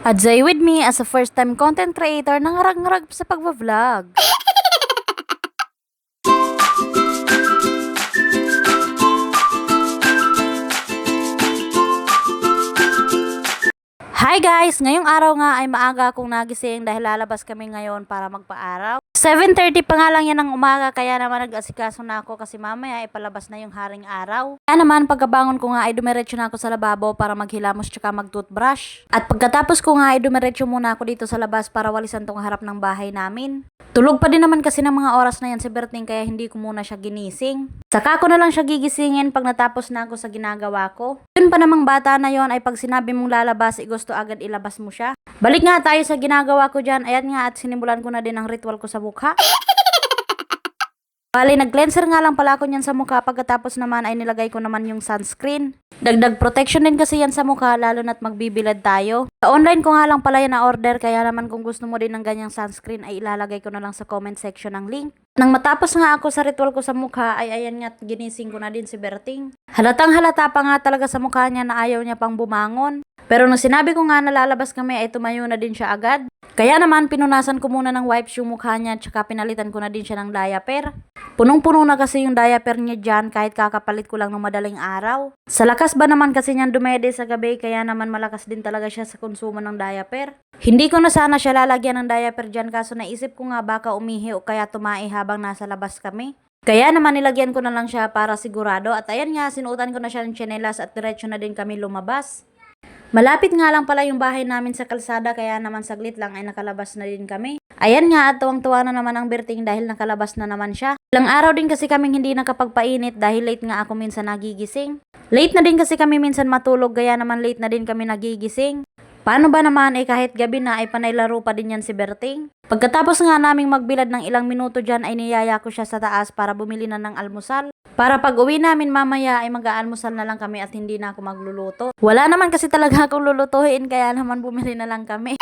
Adzay with me as a first-time content creator na ngarag-ngarag sa pagbablog. Hi guys! Ngayong araw nga ay maaga akong nagising dahil lalabas kami ngayon para magpa-araw. 7:30 pa nga lang yan ng umaga kaya naman nag-asikaso na ako kasi mamaya ipalabas na yung haring araw. Kaya naman pagkabangon ko nga ay dumiretso na ako sa lababo para maghilamos tsaka mag-toothbrush. At pagkatapos ko nga ay dumiretso muna ako dito sa labas para walisan tong harap ng bahay namin. Tulog pa din naman kasi ng mga oras na yan si Berting kaya hindi ko muna siya ginising. Saka ko na lang siya gigisingin pag natapos na ako sa ginagawa ko. Yun pa namang bata na yon ay pag sinabi mong lalabas, gusto agad ilabas mo siya. Balik nga tayo sa ginagawa ko dyan. Ayan nga at sinimulan ko na din ang ritual ko sa mukha. Bali, nag-cleanser nga lang pala ako niyan sa mukha. Pagkatapos naman ay nilagay ko naman yung sunscreen. Dagdag protection din kasi yan sa mukha lalo na't magbibilad tayo. Sa online ko nga lang pala yan na order kaya naman kung gusto mo din ng ganyang sunscreen ay ilalagay ko na lang sa comment section ng link. Nang matapos nga ako sa ritual ko sa mukha ay ayan nga ginising ko na din si Berting. Halatang halata pa nga talaga sa mukha niya na ayaw niya pang bumangon. Pero nung sinabi ko nga na lalabas kami ay tumayo na din siya agad. Kaya naman pinunasan ko muna ng wipes yung mukha niya tsaka pinalitan ko na din siya ng diaper. Punong-puno na kasi yung diaper niya dyan kahit kakapalit ko lang ng madaling araw. Sa lakas ba naman kasi niyan dumede sa gabi kaya naman malakas din talaga siya sa konsumo ng diaper. Hindi ko na sana siya lalagyan ng diaper dyan kaso naisip ko nga baka umihi o kaya tumae habang nasa labas kami. Kaya naman nilagyan ko na lang siya para sigurado at ayan nga sinuotan ko na siya ng tsinelas at diretso na din kami lumabas. Malapit nga lang pala yung bahay namin sa kalsada kaya naman saglit lang ay nakalabas na din kami. Ayan nga at tuwang-tuwa na naman ang Berting dahil nakalabas na naman siya. Ilang araw din kasi kaming hindi nakapagpainit dahil late nga ako minsan nagigising. Late na din kasi kami minsan matulog kaya naman late na din kami nagigising. Paano ba naman kahit gabi na ay panay laro pa din yan si Berting. Pagkatapos nga naming magbilad ng ilang minuto dyan ay niyaya ko siya sa taas para bumili na ng almusal. Para pag uwi namin mamaya ay mag-aalmusal na lang kami at hindi na ako magluluto. Wala naman kasi talaga akong lulutuhin kaya naman bumili na lang kami.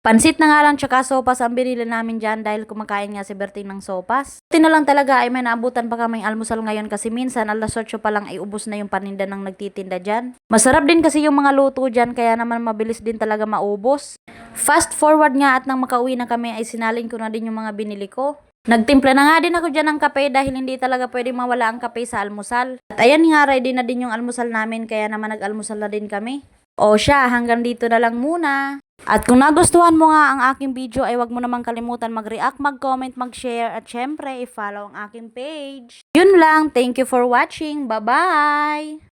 Pansit na nga lang tsaka sopas ang binili namin dyan dahil kumakain nga si Berting ng sopas. Buti na lang talaga ay may naabutan pa kaming almusal ngayon kasi minsan alas 8 pa lang ay ubos na yung paninda ng nagtitinda dyan. Masarap din kasi yung mga luto dyan kaya naman mabilis din talaga maubos. Fast forward nga at nang makauwi na kami ay sinalin ko na din yung mga binili ko. Nagtimpla na nga din ako dyan ng kape dahil hindi talaga pwede mawala ang kape sa almusal. At ayan nga ready na din yung almusal namin kaya naman nag-almusal na din kami. O siya, hanggang dito na lang muna. At kung nagustuhan mo nga ang aking video ay wag mo namang kalimutan mag-react, mag-comment, mag-share at syempre i-follow ang aking page. Yun lang, thank you for watching. Bye-bye!